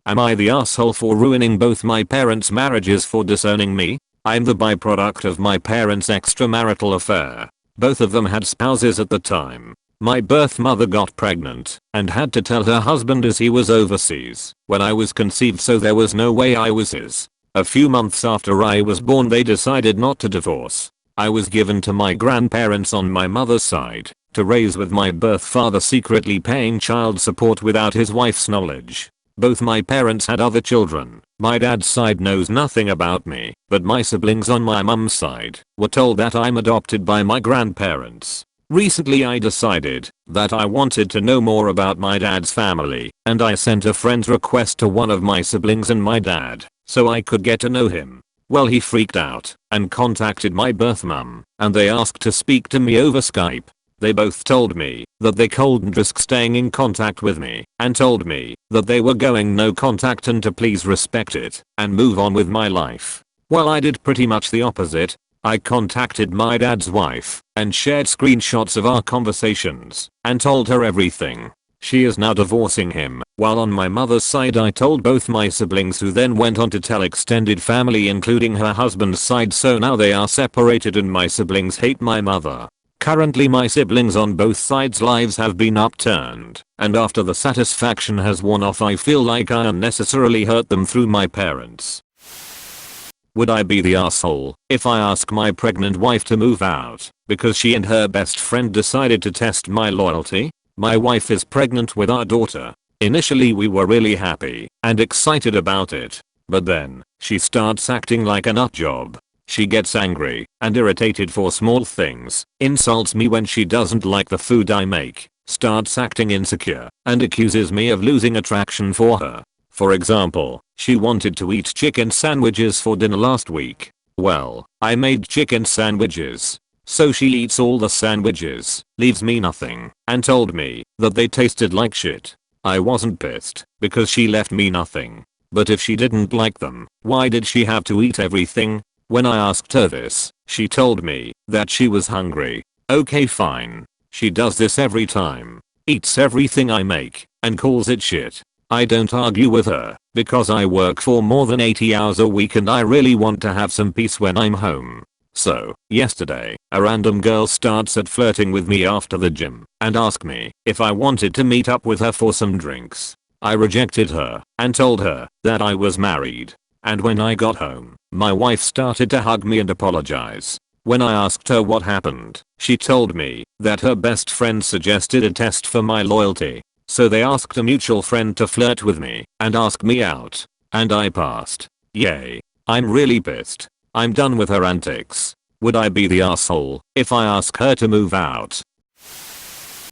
Am I the asshole for ruining both my parents' marriages for disowning me? I'm the byproduct of my parents' extramarital affair. Both of them had spouses at the time. My birth mother got pregnant and had to tell her husband as he was overseas when I was conceived, so there was no way I was his. A few months after I was born they decided not to divorce. I was given to my grandparents on my mother's side to raise, with my birth father secretly paying child support without his wife's knowledge. Both my parents had other children. My dad's side knows nothing about me, but my siblings on my mum's side were told that I'm adopted by my grandparents. Recently I decided that I wanted to know more about my dad's family, and I sent a friend's request to one of my siblings and my dad so I could get to know him. Well, he freaked out and contacted my birth mum, and they asked to speak to me over Skype. They both told me that they couldn't risk staying in contact with me and told me that they were going no contact and to please respect it and move on with my life. Well, I did pretty much the opposite. I contacted my dad's wife and shared screenshots of our conversations and told her everything. She is now divorcing him, while on my mother's side I told both my siblings, who then went on to tell extended family including her husband's side, so now they are separated and my siblings hate my mother. Currently my siblings on both sides' lives have been upturned, and after the satisfaction has worn off I feel like I unnecessarily hurt them through my parents. Would I be the asshole if I ask my pregnant wife to move out because she and her best friend decided to test my loyalty? My wife is pregnant with our daughter. Initially we were really happy and excited about it, but then she starts acting like a nutjob. She gets angry and irritated for small things, insults me when she doesn't like the food I make, starts acting insecure, and accuses me of losing attraction for her. For example, she wanted to eat chicken sandwiches for dinner last week. Well, I made chicken sandwiches. So she eats all the sandwiches, leaves me nothing, and told me that they tasted like shit. I wasn't pissed because she left me nothing. But if she didn't like them, why did she have to eat everything? When I asked her this, she told me that she was hungry. Okay, fine. She does this every time. Eats everything I make and calls it shit. I don't argue with her because I work for more than 80 hours a week and I really want to have some peace when I'm home. So, yesterday, a random girl starts at flirting with me after the gym and asked me if I wanted to meet up with her for some drinks. I rejected her and told her that I was married. And when I got home, my wife started to hug me and apologize. When I asked her what happened, she told me that her best friend suggested a test for my loyalty. So they asked a mutual friend to flirt with me and ask me out. And I passed. Yay. I'm really pissed. I'm done with her antics. Would I be the asshole if I ask her to move out?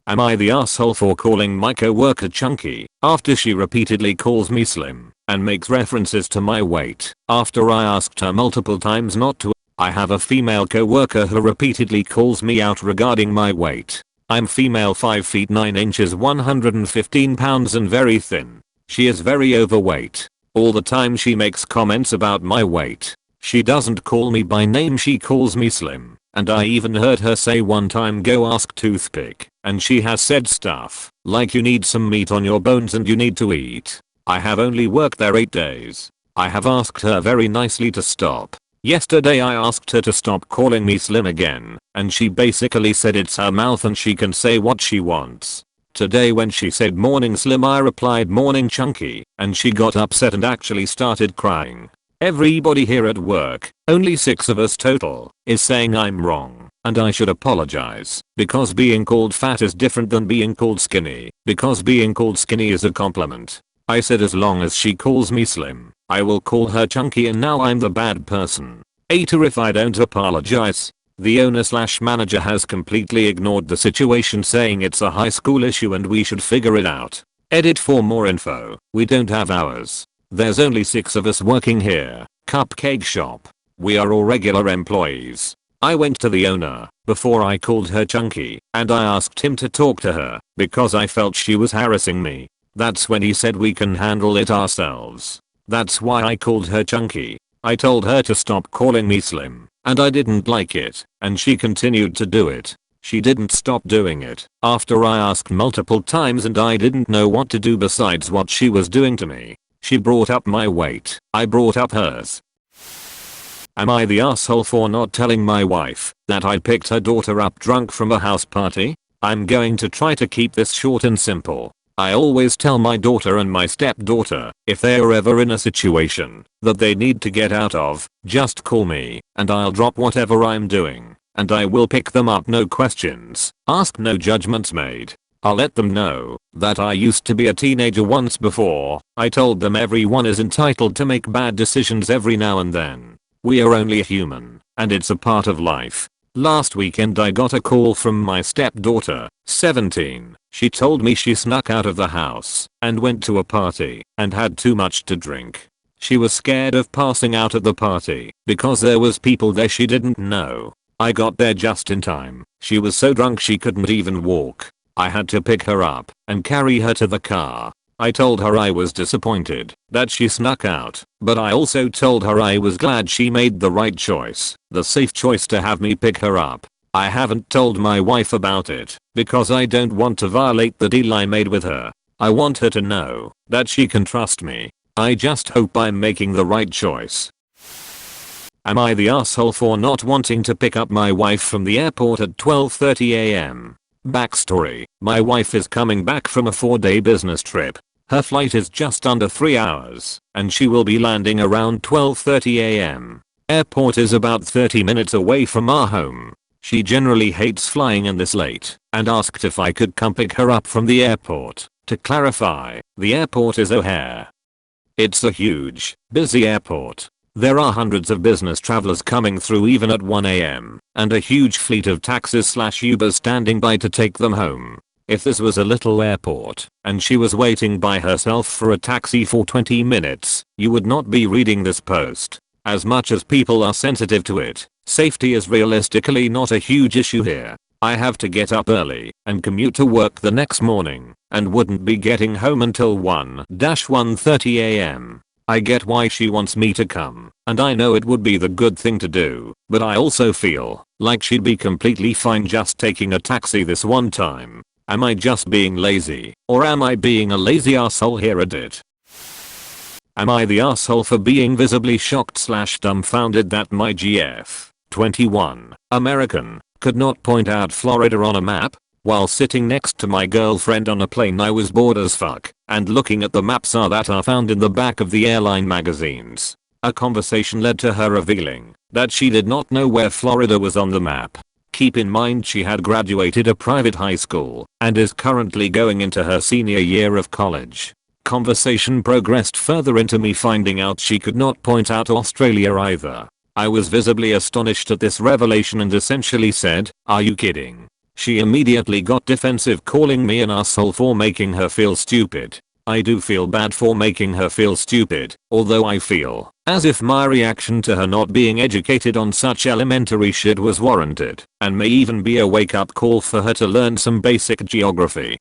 Am I the asshole for calling my coworker chunky after she repeatedly calls me slim and makes references to my weight after I asked her multiple times not to? I have a female coworker who repeatedly calls me out regarding my weight. I'm female, 5 feet 9 inches, 115 pounds and very thin. She is very overweight. All the time she makes comments about my weight. She doesn't call me by name, she calls me slim. And I even heard her say one time, go ask toothpick, and she has said stuff like you need some meat on your bones and you need to eat. I have only worked there 8 days. I have asked her very nicely to stop. Yesterday I asked her to stop calling me slim again, and she basically said it's her mouth and she can say what she wants. Today when she said morning slim I replied morning chunky, and she got upset and actually started crying. Everybody here at work, only 6 of us total, is saying I'm wrong and I should apologize because being called fat is different than being called skinny, because being called skinny is a compliment. I said as long as she calls me slim, I will call her chunky, and now I'm the bad person. Hater if I don't apologize. The owner/manager has completely ignored the situation, saying it's a high school issue and we should figure it out. Edit for more info. We don't have hours. There's only 6 of us working here. Cupcake shop. We are all regular employees. I went to the owner before I called her chunky and I asked him to talk to her because I felt she was harassing me. That's when he said we can handle it ourselves. That's why I called her chunky. I told her to stop calling me slim, and I didn't like it, and she continued to do it. She didn't stop doing it after I asked multiple times and I didn't know what to do besides what she was doing to me. She brought up my weight. I brought up hers. Am I the asshole for not telling my wife that I picked her daughter up drunk from a house party? I'm going to try to keep this short and simple. I always tell my daughter and my stepdaughter, if they are ever in a situation that they need to get out of, just call me, and I'll drop whatever I'm doing, and I will pick them up, no questions asked, no judgments made. I'll let them know that I used to be a teenager once before. I told them everyone is entitled to make bad decisions every now and then. We are only human, and it's a part of life. Last weekend I got a call from my stepdaughter, 17. She told me she snuck out of the house and went to a party and had too much to drink. She was scared of passing out at the party because there was people there she didn't know. I got there just in time. She was so drunk she couldn't even walk. I had to pick her up and carry her to the car. I told her I was disappointed that she snuck out, but I also told her I was glad she made the right choice, the safe choice to have me pick her up. I haven't told my wife about it because I don't want to violate the deal I made with her. I want her to know that she can trust me. I just hope I'm making the right choice. Am I the asshole for not wanting to pick up my wife from the airport at 12:30 am? Backstory: my wife is coming back from a 4-day business trip. Her flight is just under 3 hours, and she will be landing around 12:30 am. Airport is about 30 minutes away from our home. She generally hates flying in this late, and asked if I could come pick her up from the airport. To clarify, the airport is O'Hare. It's a huge, busy airport. There are hundreds of business travelers coming through even at 1 am, and a huge fleet of taxis/Ubers standing by to take them home. If this was a little airport, and she was waiting by herself for a taxi for 20 minutes, you would not be reading this post. As much as people are sensitive to it, safety is realistically not a huge issue here. I have to get up early and commute to work the next morning, and wouldn't be getting home until 1-1:30 am. I get why she wants me to come, and I know it would be the good thing to do, but I also feel like she'd be completely fine just taking a taxi this one time. Am I just being lazy, or am I being a lazy asshole here at it? Am I the asshole for being visibly shocked/dumbfounded that my GF, 21, American, could not point out Florida on a map? While sitting next to my girlfriend on a plane I was bored as fuck, and looking at the maps that are found in the back of the airline magazines. A conversation led to her revealing that she did not know where Florida was on the map. Keep in mind she had graduated a private high school and is currently going into her senior year of college. Conversation progressed further into me finding out she could not point out Australia either. I was visibly astonished at this revelation and essentially said, "Are you kidding?" She immediately got defensive, calling me an asshole for making her feel stupid. I do feel bad for making her feel stupid, although I feel as if my reaction to her not being educated on such elementary shit was warranted, and may even be a wake-up call for her to learn some basic geography.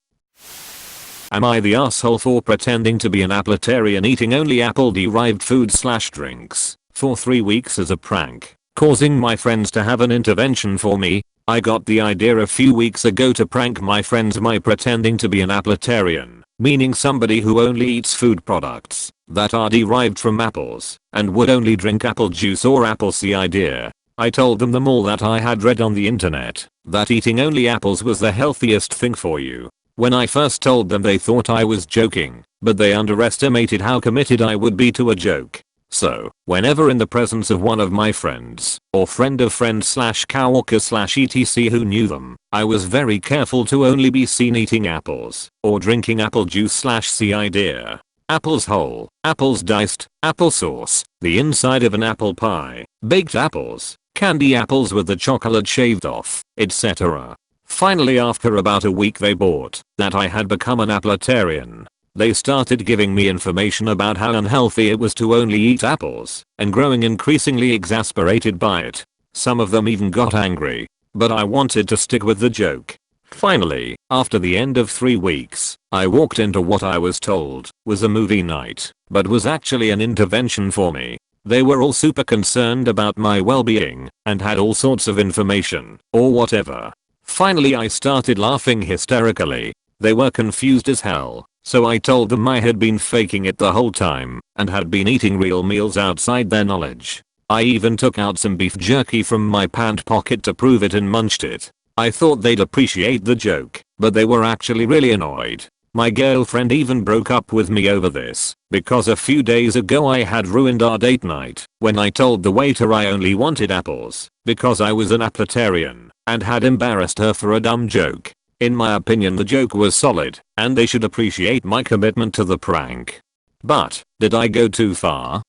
Am I the asshole for pretending to be an appletarian, eating only apple-derived food/drinks for 3 weeks as a prank, causing my friends to have an intervention for me? I got the idea a few weeks ago to prank my friends by pretending to be an appletarian, meaning somebody who only eats food products that are derived from apples and would only drink apple juice or apple cider. I told them all that I had read on the internet that eating only apples was the healthiest thing for you. When I first told them they thought I was joking, but they underestimated how committed I would be to a joke. So, whenever in the presence of one of my friends, or friend of friend/coworker/etc who knew them, I was very careful to only be seen eating apples, or drinking apple juice/cider. Apples whole, apples diced, applesauce, the inside of an apple pie, baked apples, candy apples with the chocolate shaved off, etc. Finally, after about a week they bought that I had become an appletarian. They started giving me information about how unhealthy it was to only eat apples, and growing increasingly exasperated by it. Some of them even got angry, but I wanted to stick with the joke. Finally, after the end of 3 weeks, I walked into what I was told was a movie night, but was actually an intervention for me. They were all super concerned about my well-being, and had all sorts of information, or whatever. Finally I started laughing hysterically. They were confused as hell. So I told them I had been faking it the whole time and had been eating real meals outside their knowledge. I even took out some beef jerky from my pant pocket to prove it and munched it. I thought they'd appreciate the joke, but they were actually really annoyed. My girlfriend even broke up with me over this, because a few days ago I had ruined our date night when I told the waiter I only wanted apples because I was an appletarian and had embarrassed her for a dumb joke. In my opinion the joke was solid and they should appreciate my commitment to the prank. But, did I go too far?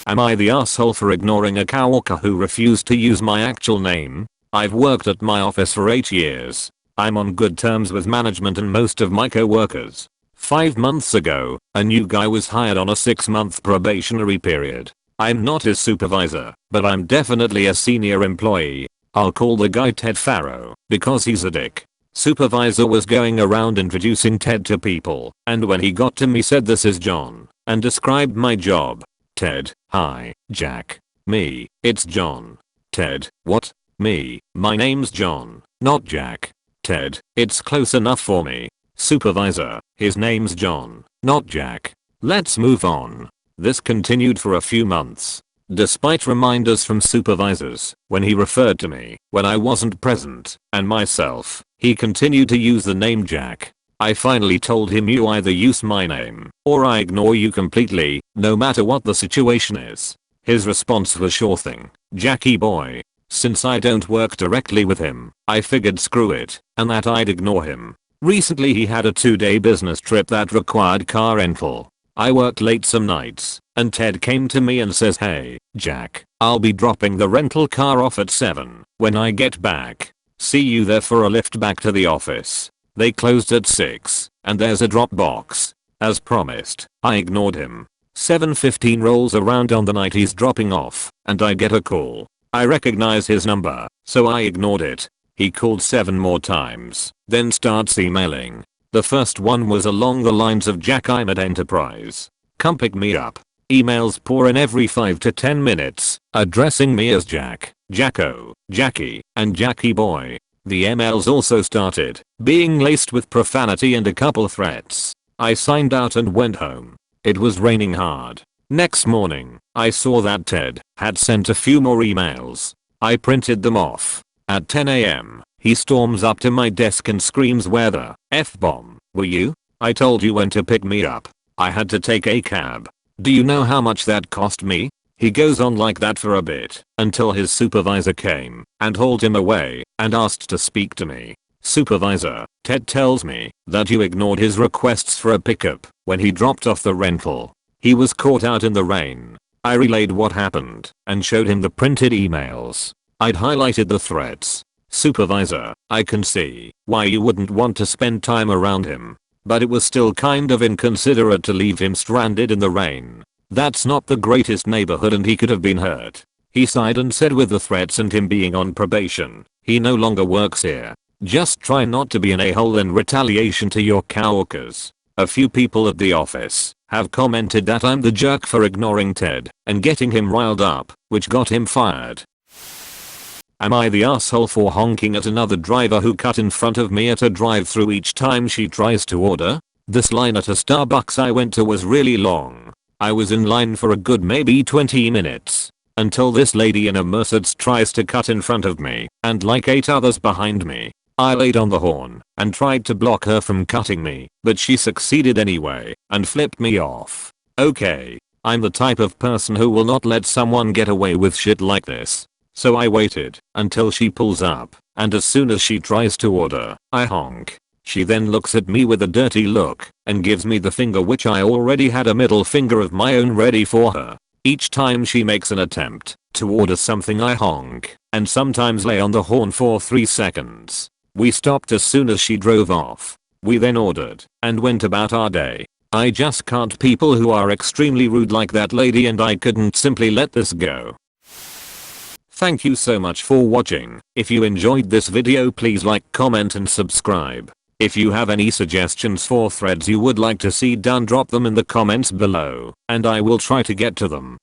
Am I the asshole for ignoring a coworker who refused to use my actual name? I've worked at my office for 8 years. I'm on good terms with management and most of my co-workers. 5 months ago, a new guy was hired on a 6-month probationary period. I'm not his supervisor, but I'm definitely a senior employee. I'll call the guy Ted Farrow, because he's a dick. Supervisor was going around introducing Ted to people, and when he got to me said this is John, and described my job. Ted, hi, Jack. Me, it's John. Ted, what? Me, my name's John, not Jack. Ted, it's close enough for me. Supervisor, his name's John, not Jack. Let's move on. This continued for a few months. Despite reminders from supervisors, when he referred to me, when I wasn't present, and myself, he continued to use the name Jack. I finally told him you either use my name, or I ignore you completely, no matter what the situation is. His response was sure thing, Jackie boy. Since I don't work directly with him, I figured screw it, and that I'd ignore him. Recently he had a 2-day business trip that required car rental. I worked late some nights, and Ted came to me and says hey, Jack, I'll be dropping the rental car off at 7 when I get back. See you there for a lift back to the office. They closed at 6, and there's a drop box. As promised, I ignored him. 7:15 rolls around on the night he's dropping off, and I get a call. I recognize his number, so I ignored it. He called 7 more times, then starts emailing. The first one was along the lines of Jack I'm at Enterprise. Come pick me up. Emails pour in every 5 to 10 minutes, addressing me as Jack, Jacko, Jackie, and Jackie boy. The emails also started being laced with profanity and a couple threats. I signed out and went home. It was raining hard. Next morning, I saw that Ted had sent a few more emails. I printed them off. At 10 AM, he storms up to my desk and screams where the F-bomb were you? I told you when to pick me up. I had to take a cab. Do you know how much that cost me? He goes on like that for a bit until his supervisor came and hauled him away and asked to speak to me. Supervisor, Ted tells me that you ignored his requests for a pickup when he dropped off the rental. He was caught out in the rain. I relayed what happened and showed him the printed emails. I'd highlighted the threats. Supervisor, I can see why you wouldn't want to spend time around him, but it was still kind of inconsiderate to leave him stranded in the rain. That's not the greatest neighborhood and he could have been hurt. He sighed and said with the threats and him being on probation, he no longer works here. Just try not to be an a-hole in retaliation to your coworkers. A few people at the office have commented that I'm the jerk for ignoring Ted and getting him riled up, which got him fired. Am I the asshole for honking at another driver who cut in front of me at a drive-thru each time she tries to order? This line at a Starbucks I went to was really long. I was in line for a good maybe 20 minutes until this lady in a Mercedes tries to cut in front of me and like 8 others behind me. I laid on the horn and tried to block her from cutting me, but she succeeded anyway and flipped me off. Okay, I'm the type of person who will not let someone get away with shit like this. So I waited until she pulls up, and as soon as she tries to order, I honk. She then looks at me with a dirty look and gives me the finger, which I already had a middle finger of my own ready for her. Each time she makes an attempt to order something I honk and sometimes lay on the horn for 3 seconds. We stopped as soon as she drove off. We then ordered and went about our day. I just can't people who are extremely rude like that lady, and I couldn't simply let this go. Thank you so much for watching. If you enjoyed this video, please like, comment and subscribe. If you have any suggestions for threads you would like to see done, drop them in the comments below and I will try to get to them.